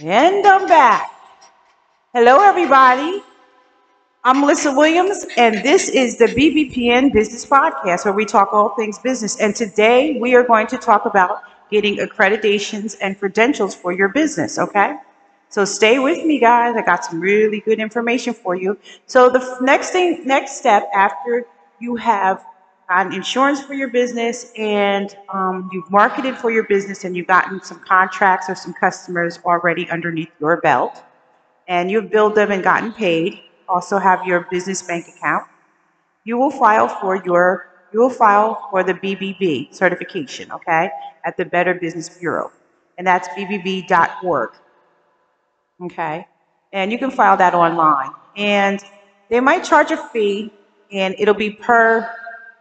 And I'm back. Hello, everybody. I'm Melissa Williams, and this is the BBPN Business Podcast, where we talk all things business. And today we are going to talk about getting accreditations and credentials for your business, okay? So stay with me, guys. I got some really good information for you. So the next step after you have gotten insurance for your business and you've marketed for your business and you've gotten some contracts or some customers already underneath your belt, and you've billed them and gotten paid, also have your business bank account, you will file for the BBB certification, okay, at the Better Business Bureau, and that's bbb.org, okay, and you can file that online, and they might charge a fee, and it'll be per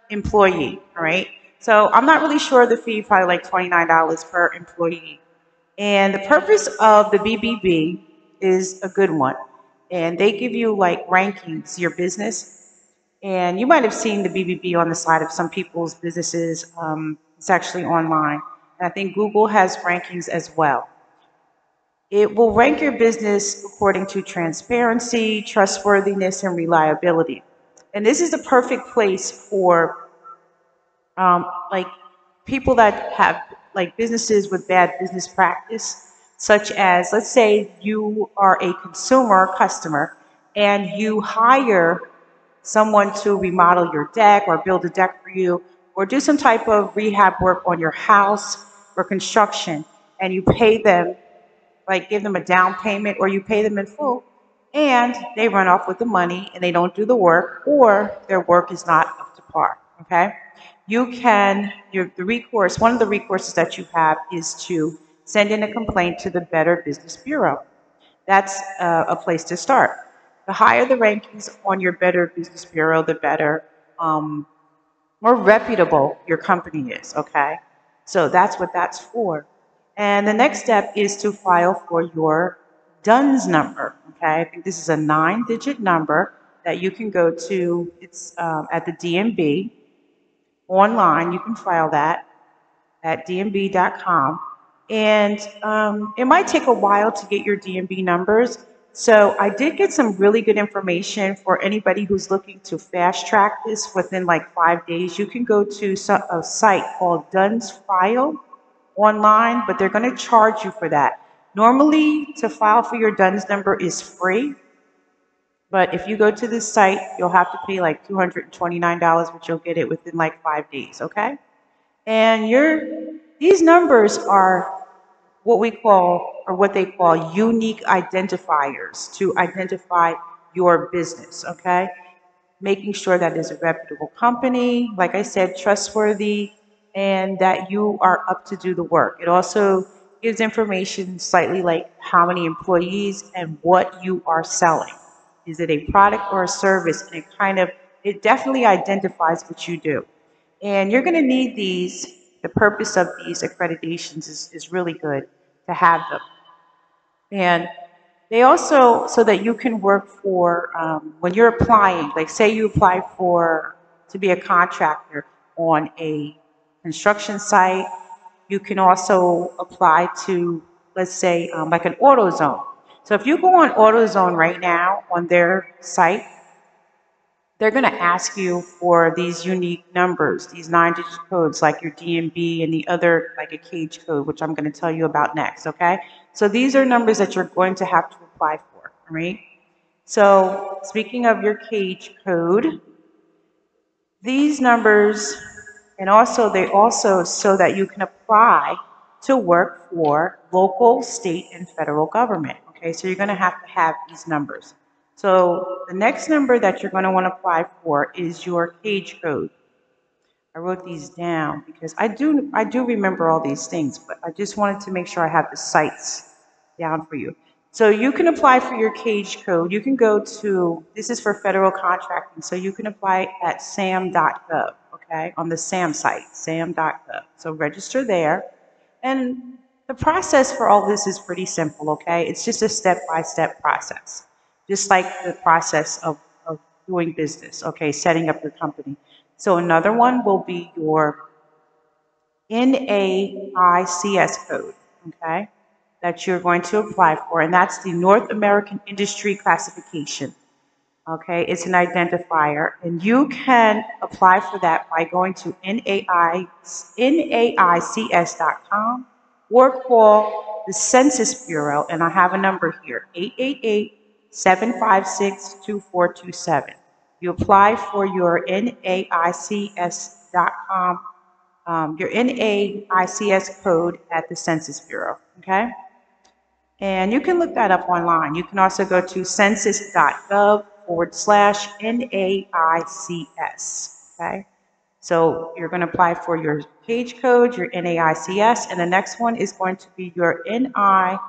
employee, all right. So I'm not really sure the fee, probably like $29 per employee. And the purpose of the BBB is a good one. And they give you like rankings, your business. And you might have seen the BBB on the side of some people's businesses. It's actually online. And I think Google has rankings as well. It will rank your business according to transparency, trustworthiness, and reliability. And this is the perfect place for like people that have like businesses with bad business practice, such as, let's say you are a consumer customer and you hire someone to remodel your deck or build a deck for you or do some type of rehab work on your house or construction, and you pay them, like give them a down payment or you pay them in full, and they run off with the money and they don't do the work, or their work is not up to par, okay? One of the recourses that you have is to send in a complaint to the Better Business Bureau. That's a place to start. The higher the rankings on your Better Business Bureau, the better, more reputable your company is, okay? So that's what that's for. And the next step is to file for your DUNS number, okay? I think this is a 9-digit number that you can go to. It's at the DMB online. You can file that at dnb.com. And it might take a while to get your DMB numbers. So I did get some really good information for anybody who's looking to fast track this within like 5 days. You can go to a site called DUNS File online, but they're going to charge you for that. Normally, to file for your DUNS number is free. But if you go to this site, you'll have to pay like $229, but you'll get it within like 5 days, okay? And these numbers are what they call unique identifiers to identify your business, okay? Making sure that it's a reputable company, like I said, trustworthy, and that you are up to do the work. It also gives information slightly like how many employees and what you are selling. Is it a product or a service? And it definitely identifies what you do. And you're going to need these. The purpose of these accreditations is really good to have them. And they also, so that you can work for, when you're applying, like say you apply to be a contractor on a construction site, you can also apply to, let's say, like an AutoZone. So if you go on AutoZone right now on their site, they're going to ask you for these unique numbers, these 9-digit codes, like your DNB and the other, like a cage code, which I'm going to tell you about next, okay? So these are numbers that you're going to have to apply for, all right? So speaking of your cage code, these numbers, and also so that you can apply to work for local, state, and federal government, okay? So you're going to have these numbers. So the next number that you're going to want to apply for is your cage code. I wrote these down because I do remember all these things, but I just wanted to make sure I have the sites down for you. So you can apply for your cage code. You can go to, this is for federal contracting, so you can apply at sam.gov, okay, on the SAM site, sam.gov. So register there. And the process for all this is pretty simple, okay? It's just a step-by-step process, just like the process of doing business, okay, setting up your company. So another one will be your NAICS code, okay? that you're going to apply for, and that's the North American Industry Classification. Okay, it's an identifier, and you can apply for that by going to NAICS.com or call the Census Bureau, and I have a number here, 888-756-2427. You apply for your NAICS.com, your NAICS code at the Census Bureau, okay? And you can look that up online. You can also go to census.gov/NAICS. Okay. So you're going to apply for your page code, your NAICS, and the next one is going to be your NIGP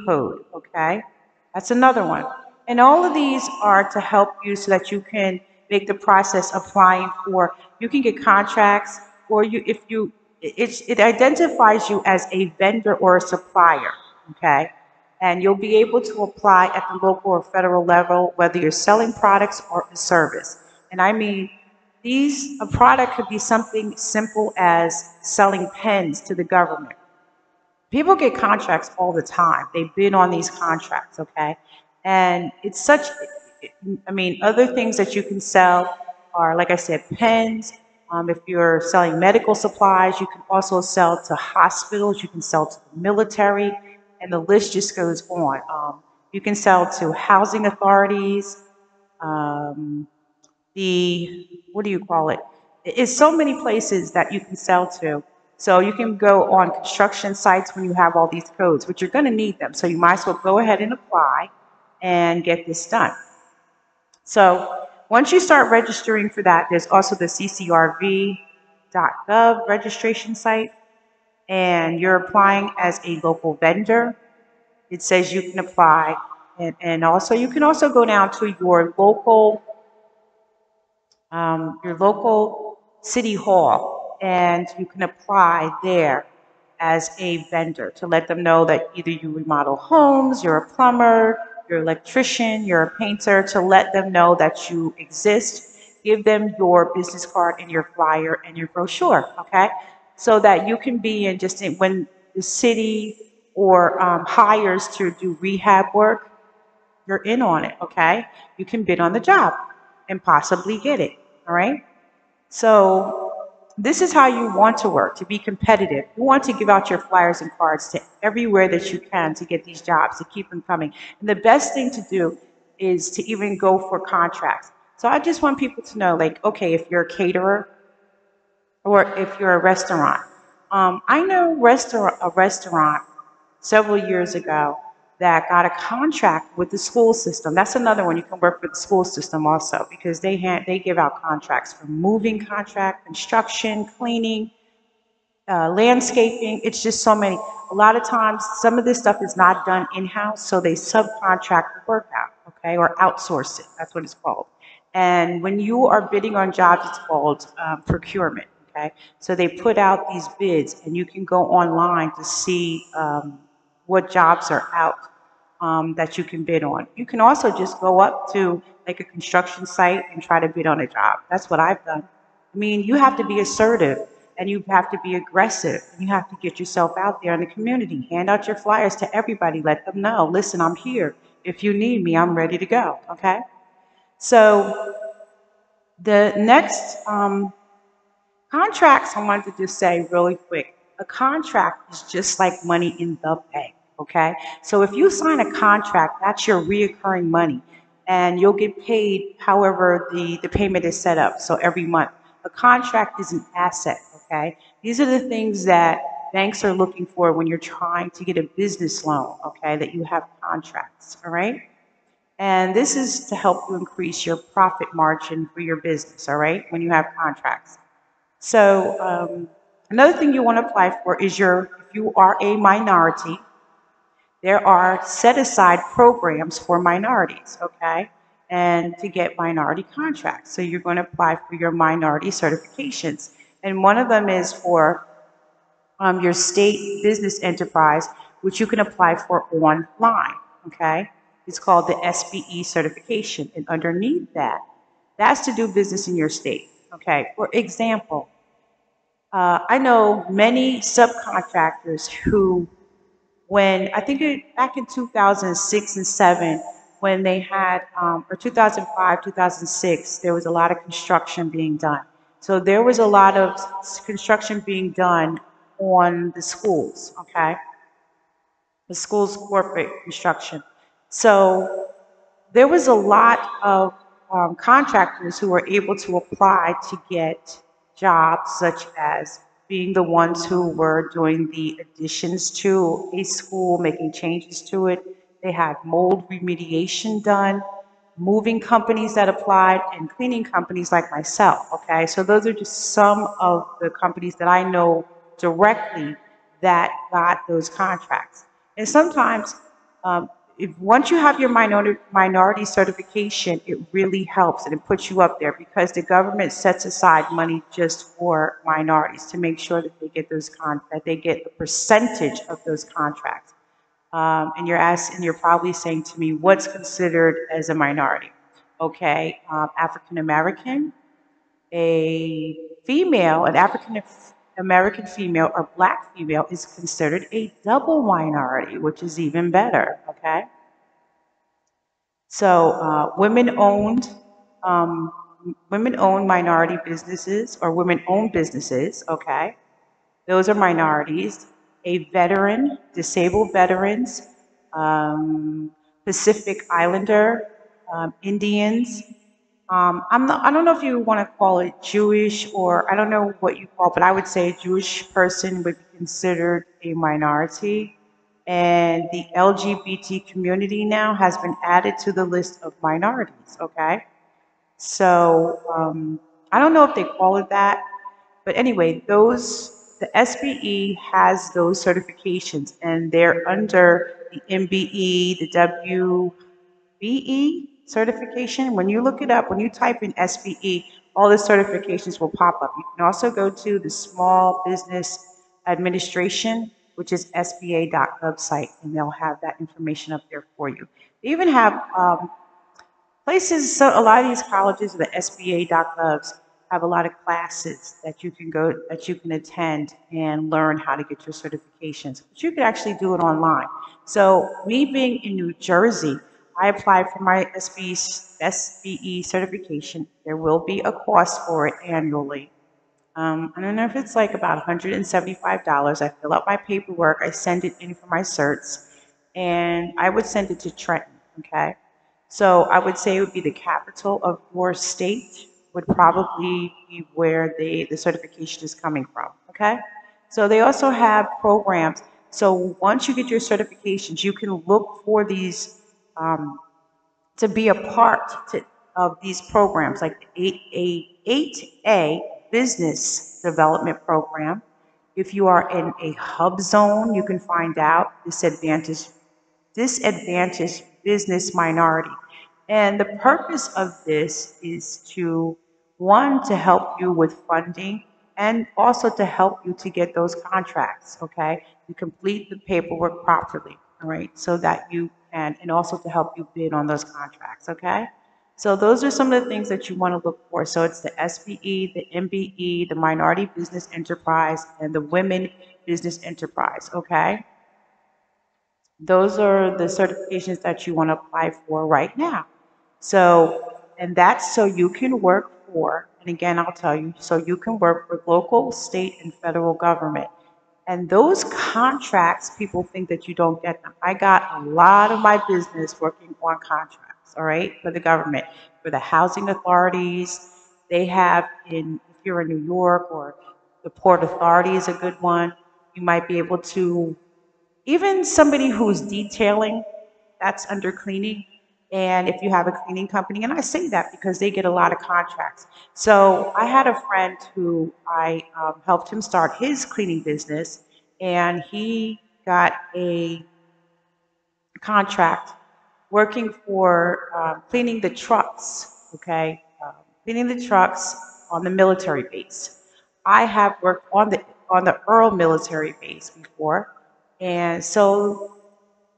code. Okay. That's another one. And all of these are to help you so that you can make the process applying for, you can get contracts, or it identifies you as a vendor or a supplier, okay? And you'll be able to apply at the local or federal level, whether you're selling products or a service. And I mean, a product could be something simple as selling pens to the government. People get contracts all the time. They bid on these contracts, okay? And it's such, I mean, other things that you can sell are, like I said, pens. If you're selling medical supplies, you can also sell to hospitals, you can sell to the military, and the list just goes on. You can sell to housing authorities, what do you call it? It's so many places that you can sell to. So you can go on construction sites when you have all these codes, but you're going to need them. So you might as well go ahead and apply and get this done. So once you start registering for that, there's also the ccrv.gov registration site, and you're applying as a local vendor. It says you can apply, and also you can also go down to your local city hall, and you can apply there as a vendor to let them know that either you remodel homes, you're a plumber, you're an electrician, you're a painter, to let them know that you exist. Give them your business card and your flyer and your brochure, okay? So that you can be in when the city or hires to do rehab work, you're in on it, okay? You can bid on the job and possibly get it, all right? So this is how you want to work, to be competitive. You want to give out your flyers and cards to everywhere that you can to get these jobs, to keep them coming. And the best thing to do is to even go for contracts. So I just want people to know, like, okay, if you're a caterer or if you're a restaurant. I know a restaurant several years ago that got a contract with the school system. That's another one. You can work with the school system also, because they give out contracts for moving contract, construction, cleaning, landscaping. It's just so many. A lot of times, some of this stuff is not done in-house, so they subcontract the work out, okay, or outsource it. That's what it's called. And when you are bidding on jobs, it's called procurement, okay? So they put out these bids, and you can go online to see what jobs are out that you can bid on. You can also just go up to like a construction site and try to bid on a job. That's what I've done. I mean, you have to be assertive, and you have to be aggressive, and you have to get yourself out there in the community. Hand out your flyers to everybody. Let them know, listen, I'm here. If you need me, I'm ready to go, okay? So the next contracts, I wanted to just say really quick, a contract is just like money in the bank, okay? So if you sign a contract, that's your reoccurring money, and you'll get paid however the payment is set up, so every month. A contract is an asset, okay? These are the things that banks are looking for when you're trying to get a business loan, okay, that you have contracts, all right? And this is to help you increase your profit margin for your business, all right, when you have contracts. So another thing you want to apply for is if you are a minority, there are set-aside programs for minorities, okay, and to get minority contracts. So you're going to apply for your minority certifications. And one of them is for your state business enterprise, which you can apply for online, okay? It's called the SBE certification. And underneath that, that's to do business in your state, okay? For example, I know many subcontractors who when I think back in 2006 and 7, when they had, or 2005, 2006, there was a lot of construction being done. So there was a lot of construction being done on the schools, okay? The school's corporate construction. So there was a lot of contractors who were able to apply to get jobs, such as being the ones who were doing the additions to a school, making changes to it. They had mold remediation done, moving companies that applied, and cleaning companies like myself. Okay, so those are just some of the companies that I know directly that got those contracts. And sometimes, if once you have your minority certification, it really helps and it puts you up there because the government sets aside money just for minorities to make sure that they get that they get a percentage of those contracts. And you're probably saying to me, what's considered as a minority? Okay, African American, a female, an African American female or black female is considered a double minority, which is even better. Okay, so um, women-owned minority businesses or women-owned businesses. Okay, those are minorities. A veteran, disabled veterans, um, Pacific Islander, Indians. I don't know if you want to call it Jewish or I don't know what you call, but I would say a Jewish person would be considered a minority. And the LGBT community now has been added to the list of minorities. Okay, so I don't know if they call it that, but anyway, the SBE has those certifications and they're under the MBE, the WBE certification. When you look it up, when you type in SBE, all the certifications will pop up. You can also go to the Small Business Administration, which is SBA.gov site, and they'll have that information up there for you. They even have places, so a lot of these colleges, the SBA.govs, have a lot of classes that you can go, that you can attend and learn how to get your certifications. But you can actually do it online. So me being in New Jersey, I applied for my SBE certification. There will be a cost for it annually. I don't know if it's like about $175. I fill out my paperwork, I send it in for my certs, and I would send it to Trenton, okay? So I would say it would be the capital of your state would probably be where the certification is coming from, okay? So they also have programs. So once you get your certifications, you can look for these um, to be a of these programs, like the 8A Business Development Program. If you are in a hub zone, you can find out disadvantaged business minority. And the purpose of this is to, one, to help you with funding and also to help you to get those contracts, okay? You complete the paperwork properly, all right? So that you can, and also to help you bid on those contracts, okay? So those are some of the things that you want to look for. So it's the SBE, the MBE, the Minority Business Enterprise, and the Women Business Enterprise, okay? Those are the certifications that you want to apply for right now. So, and that's so you can work for, and again, I'll tell you, so you can work for local, state, and federal government. And those contracts, people think that you don't get them. I got a lot of my business working on contracts, all right, for the government, for the housing authorities. They have if you're in New York, or the Port Authority is a good one. You might be able to, even somebody who's detailing, that's under cleaning. And if you have a cleaning company, and I say that because they get a lot of contracts. So I had a friend who I helped him start his cleaning business, and he got a contract working for cleaning the trucks, okay? Cleaning the trucks on the military base. I have worked on the Earl military base before, and so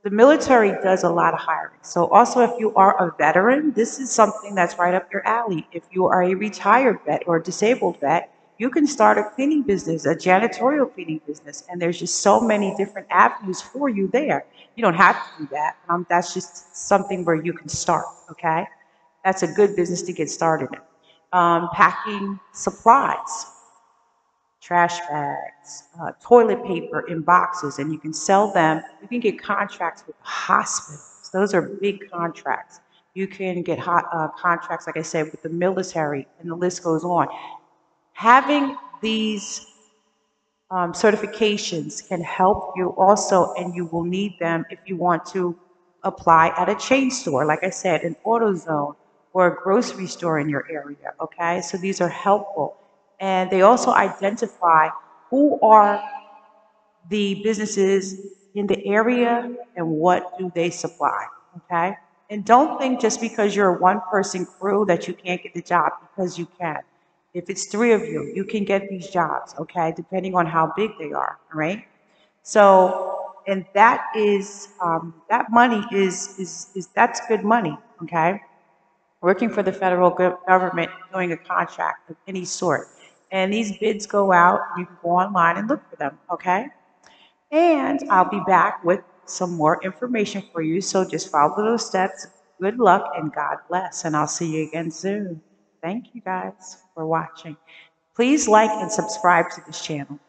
the military does a lot of hiring. So also if you are a veteran, this is something that's right up your alley. If you are a retired vet or a disabled vet, You can start a cleaning business, a janitorial cleaning business, and there's just so many different avenues for you there. You don't have to do that. That's just something where you can start, okay? That's a good business to get started in. Packing supplies, trash bags, toilet paper in boxes, and you can sell them. You can get contracts with hospitals. Those are big contracts. You can get contracts, like I said, with the military, and the list goes on. Having these certifications can help you also, and you will need them if you want to apply at a chain store, like I said, an AutoZone or a grocery store in your area. Okay, so these are helpful, and they also identify who are the businesses in the area and what do they supply. Okay, and don't think just because you're a one-person crew that you can't get the job, because you can. If it's three of you, you can get these jobs, okay, depending on how big they are, all right? So, and that is, that money is that's good money, okay? Working for the federal government, doing a contract of any sort. And these bids go out, you can go online and look for them, okay? And I'll be back with some more information for you. So just follow those steps. Good luck and God bless. And I'll see you again soon. Thank you guys for watching. Please like and subscribe to this channel.